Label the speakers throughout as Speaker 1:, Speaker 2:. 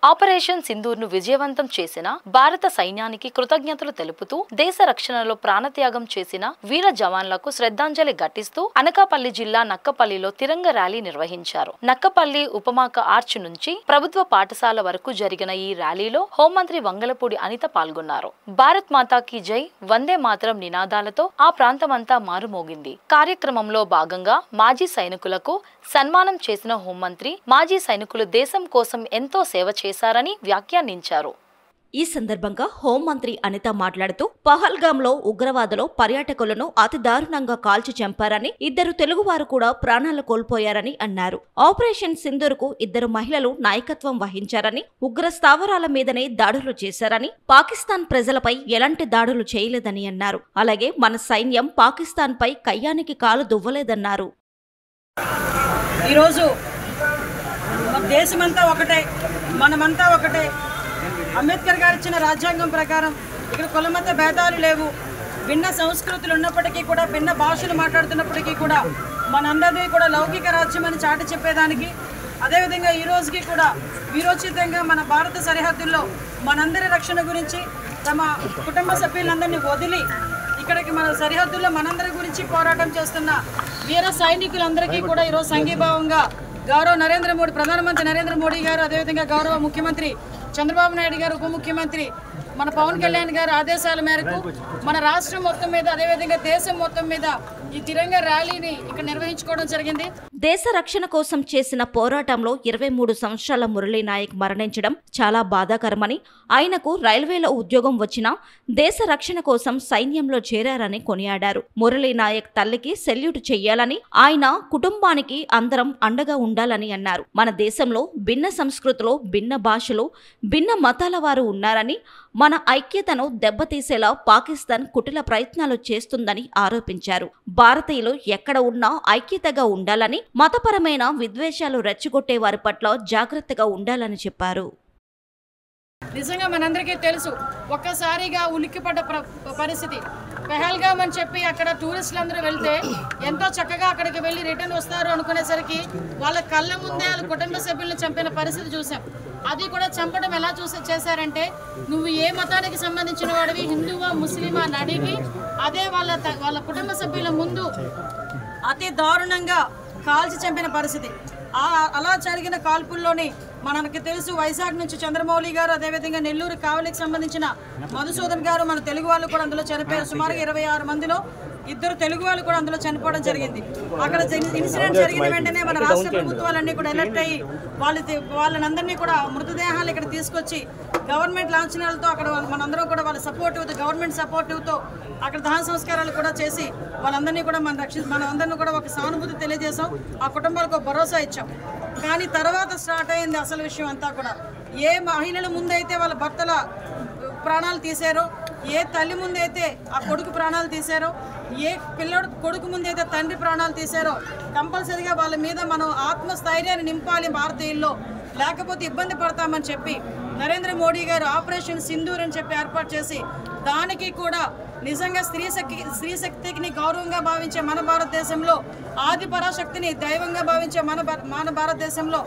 Speaker 1: Operation సింధూర్ను విజయవంతం చేసిన భారత సైన్యానికి కృతజ్ఞతలు తెలుపుతూ దేశ రక్షణలో ప్రాణత్యాగం చేసిన వీర జవాన్లకు శ్రద్ధాంజలి ఘటిస్తూ అనకాపల్లి జిల్లా నక్కపల్లిలో తిరంగ ర్యాలీ నిర్వహించారు. నక్కపల్లి ఉపమాక ఆర్చ్ నుంచి ప్రభుత్వ పాఠశాల వరకు జరిగిన ఈ ర్యాలీలో హోంమంత్రి వంగలపూడి అనిత పాల్గొన్నారు. భారత్ మాతాకి జై, వందే మాతరం నినాదాలతో ఆ ప్రాంతమంతా మారుమోగింది. కార్యక్రమంలో భాగంగా మాజీ సైనికులకు సన్మానం చేసిన హోంమంత్రి మాజీ సైనికులు దేశం కోసం ఎంతో సేవ చేశారని వ్యాఖ్యానించారు.
Speaker 2: ఈ సందర్భంగా హోంమంత్రి అనిత మాట్లాడుతూ పహల్గాంలో ఉగ్రవాదులు పర్యాటకులను అతి దారుణంగా కాల్చి చంపారని, 2 తెలుగువారు కూడా ప్రాణాలు కోల్పోయారని అన్నారు. ఆపరేషన్ సింధూర్కు 2 మహిళలు నాయకత్వం వహించారని, ఉగ్ర స్థావరాల మీదనే దాడులు చేశారని, పాకిస్తాన్ ప్రజలపై ఎలాంటి దాడులు చేయలేదని అన్నారు. అలాగే మన సైన్యం పాకిస్తాన్ పై కయ్యానికి కాలు దువ్వలేదన్నారు.
Speaker 3: ఈరోజు దేశమంతా ఒకటే, మనమంతా ఒకటే. అంబేద్కర్ గారు ఇచ్చిన రాజ్యాంగం ప్రకారం ఇక్కడ కులమత భేదాలు లేవు. భిన్న సంస్కృతులు ఉన్నప్పటికీ కూడా, భిన్న భాషలు మాట్లాడుతున్నప్పటికీ కూడా మనందరినీ కూడా లౌకిక రాజ్యం అని చాటి చెప్పేదానికి, అదేవిధంగా ఈ రోజుకి కూడా వీరోచితంగా మన భారత సరిహద్దుల్లో మనందరి రక్షణ గురించి తమ కుటుంబ సభ్యులందరినీ వదిలి ఇక్కడికి మన సరిహద్దుల్లో మనందరి గురించి పోరాటం చేస్తున్న వీర సైనికులందరికీ కూడా ఈరోజు సంఘీభావంగా గౌరవ నరేంద్ర మోడీ, ప్రధానమంత్రి నరేంద్ర మోడీ గారు, అదేవిధంగా గౌరవ ముఖ్యమంత్రి చంద్రబాబు నాయుడు గారు, ఉప ముఖ్యమంత్రి మన పవన్ కళ్యాణ్ గారు ఆదేశాల మేరకు మన రాష్ట్రం మొత్తం మీద, అదేవిధంగా దేశం మొత్తం మీద ఈ తిరంగ ర్యాలీని ఇక్కడ నిర్వహించుకోవడం జరిగింది.
Speaker 2: దేశ రక్షణ కోసం చేసిన పోరాటంలో 23 సంవత్సరాల మురళీ నాయక్ మరణించడం చాలా బాధాకరమని, ఆయనకు రైల్వేలో ఉద్యోగం వచ్చినా దేశ రక్షణ కోసం సైన్యంలో చేరారని కొనియాడారు. మురళీ నాయక్ తల్లికి సెల్యూట్ చెయ్యాలని, ఆయన కుటుంబానికి అందరం అండగా ఉండాలని అన్నారు. మన దేశంలో భిన్న సంస్కృతులు, భిన్న భాషలు, భిన్న మతాల వారు ఉన్నారని, మన ఐక్యతను దెబ్బతీసేలా పాకిస్తాన్ కుటిల ప్రయత్నాలు చేస్తుందని ఆరోపించారు. భారతీయులు ఎక్కడ ఉన్నా ఐక్యతగా ఉండాలని, మతపరమైన విద్వేషాలు రెచ్చగొట్టే వారి పట్ల జాగ్రత్తగా ఉండాలని చెప్పారు.
Speaker 3: నిజంగా మనందరికీ తెలుసు, ఒక్కసారిగా ఉలిక్కిపడ్డ పరిస్థితి. పెహల్గామ్ అని చెప్పి అక్కడ టూరిస్టులందరూ వెళ్తే ఎంతో చక్కగా అక్కడికి వెళ్ళి రిటర్న్ వస్తారు అనుకునేసరికి వాళ్ళ కళ్ళ ముందే వాళ్ళ కుటుంబ సభ్యులను చంపిన పరిస్థితి చూసాం. అది కూడా చంపడం ఎలా చేశారంటే, నువ్వు ఏ మతానికి సంబంధించిన వాడివి, హిందువా ముస్లిమా అని అడిగి అదే వాళ్ళ కుటుంబ సభ్యుల ముందు అతి దారుణంగా కాల్చి చంపిన పరిస్థితి. అలా జరిగిన కాల్పుల్లోని మనకి తెలుసు, వైజాగ్ నుంచి చంద్రమౌళి గారు, అదేవిధంగా నెల్లూరు కావలికి సంబంధించిన మధుసూదన్ గారు, మన తెలుగు వాళ్ళు కూడా అందులో చనిపోయారు. సుమారుగా 26 మందిలో 2 తెలుగు వాళ్ళు కూడా అందులో చనిపోవడం జరిగింది. అక్కడ ఇన్సిడెంట్ జరిగిన వెంటనే మన రాష్ట్ర ప్రభుత్వాలన్నీ కూడా అలర్ట్ అయ్యి వాళ్ళనందరినీ కూడా మృతదేహాలు ఇక్కడ తీసుకొచ్చి గవర్నమెంట్ లాంఛనాలతో అక్కడ మనందరం కూడా వాళ్ళ సపోర్టివ్తో, గవర్నమెంట్ సపోర్టివ్తో అక్కడ దహన సంస్కారాలు కూడా చేసి వాళ్ళందరినీ కూడా మనందరినీ కూడా ఒక సానుభూతి తెలియజేసాం. ఆ కుటుంబాలకు భరోసా ఇచ్చాం. కానీ తర్వాత స్టార్ట్ అయింది అసలు విషయం అంతా కూడా. ఏ మహిళల ముందైతే వాళ్ళ భర్తల ప్రాణాలు తీశారో, ఏ తల్లి ముందైతే ఆ కొడుకు ప్రాణాలు తీశారో, ఏ పిల్లడు కొడుకు ముందైతే తండ్రి ప్రాణాలు తీశారో, కంపల్సరీగా వాళ్ళ మీద మనం ఆత్మస్థైర్యాన్ని నింపాలి భారతీయుల్లో, లేకపోతే ఇబ్బంది పడతామని చెప్పి నరేంద్ర మోడీ గారు ఆపరేషన్ సింధూర్ అని చెప్పి ఏర్పాటు చేసి, దానికి కూడా నిజంగా స్త్రీ శక్తిని గౌరవంగా భావించే మన భారతదేశంలో, ఆది పరాశక్తిని దైవంగా భావించే మన భారతదేశంలో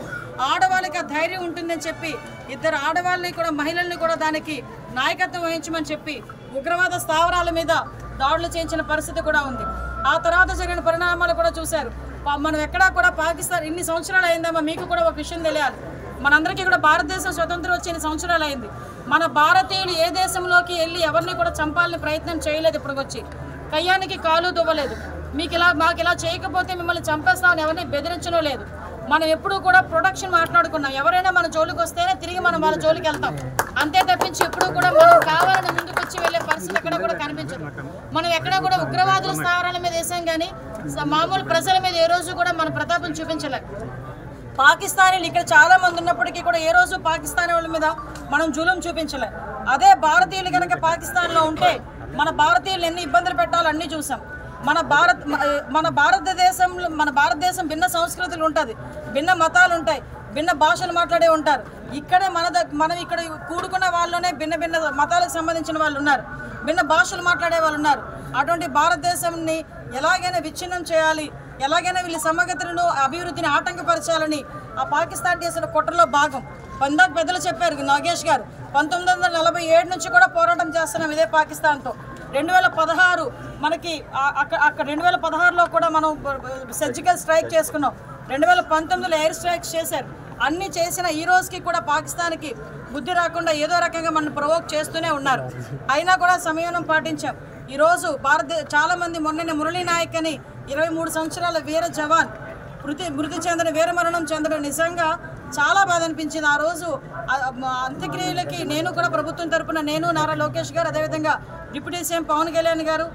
Speaker 3: ఆడవాళ్ళకి ఆ ధైర్యం ఉంటుందని చెప్పి 2 ఆడవాళ్ళని కూడా, మహిళల్ని కూడా దానికి నాయకత్వం వహించమని చెప్పి ఉగ్రవాద స్థావరాల మీద దాడులు చేయించిన పరిస్థితి కూడా ఉంది. ఆ తర్వాత జరిగిన పరిణామాలు కూడా చూశారు. మనం ఎక్కడా కూడా పాకిస్తాన్ ఇన్ని సంవత్సరాలు అయిందమ్మా, మీకు కూడా ఒక విషయం తెలియాలి. మనందరికీ కూడా భారతదేశం స్వతంత్రం వచ్చి 2 సంవత్సరాలు అయింది. మన భారతీయులు ఏ దేశంలోకి వెళ్ళి ఎవరిని కూడా చంపాలని ప్రయత్నం చేయలేదు. ఇప్పుడు వచ్చి కయ్యానికి కాలు దువ్వలేదు. మాకు ఇలా చేయకపోతే మిమ్మల్ని చంపేస్తామని ఎవరిని బెదిరించడం లేదు. మనం ఎప్పుడూ కూడా ప్రొటెక్షన్ మాట్లాడుకున్నాం. ఎవరైనా మన జోలికి వస్తేనే తిరిగి మనం వాళ్ళ జోలికి వెళ్తాం. అంతే తప్పించి ఎప్పుడు కూడా మనం కావాలని ముందుకు వచ్చి వెళ్ళే పరిస్థితి ఎక్కడ కూడా కనిపించదు. మనం ఎక్కడ కూడా ఉగ్రవాదుల స్థావరాల మీద వేసాం కానీ మామూలు ప్రజల మీద ఏ రోజు కూడా మన ప్రతాపం చూపించలేదు. పాకిస్తానీలు ఇక్కడ చాలా మంది ఉన్నప్పటికీ కూడా ఏ రోజు పాకిస్తానీ వాళ్ళ మీద మనం జూలం చూపించలే. అదే భారతీయులు కనుక పాకిస్తాన్లో ఉంటే మన భారతీయులు ఎన్ని ఇబ్బందులు పెట్టాలో అన్నీ చూసాం. మన భారతదేశం భిన్న సంస్కృతులు ఉంటుంది, భిన్న మతాలు ఉంటాయి, భిన్న భాషలు మాట్లాడే ఉంటారు. ఇక్కడే మనం ఇక్కడ కూడుకున్న వాళ్ళలోనే భిన్న భిన్న మతాలకు సంబంధించిన వాళ్ళు ఉన్నారు, భిన్న భాషలు మాట్లాడే వాళ్ళు ఉన్నారు. అటువంటి భారతదేశాన్ని ఎలాగైనా విచ్ఛిన్నం చేయాలి, ఎలాగైనా వీళ్ళ సమగ్రతను అభివృద్ధిని ఆటంకపరచాలని ఆ పాకిస్తాన్ చేసిన కుట్రలో భాగం. ఇందాక పెద్దలు చెప్పారు నాగేష్ గారు 1947 నుంచి కూడా పోరాటం చేస్తున్నాం ఇదే పాకిస్తాన్తో. 2016 మనకి అక్కడ 2016లో కూడా మనం సర్జికల్ స్ట్రైక్ చేసుకున్నాం. 2019లో ఎయిర్ స్ట్రైక్స్ చేశారు. అన్నీ చేసిన ఈ రోజుకి కూడా పాకిస్తాన్కి బుద్ధి రాకుండా ఏదో రకంగా మనం ప్రొవోక్ చేస్తూనే ఉన్నారు. అయినా కూడా సంయమనం పాటించాం. ఈరోజు చాలామంది మొన్ననే మురళీ నాయక్ అని 23 సంవత్సరాల వీర జవాన్ మృతి చెందిన వీరమరణం చెందడం నిజంగా చాలా బాధ అనిపించింది. ఆ రోజు అంత్యక్రియలకి నేను కూడా ప్రభుత్వం తరపున నేను నారా లోకేష్ గారు, అదేవిధంగా డిప్యూటీ సీఎం పవన్ కళ్యాణ్ గారు,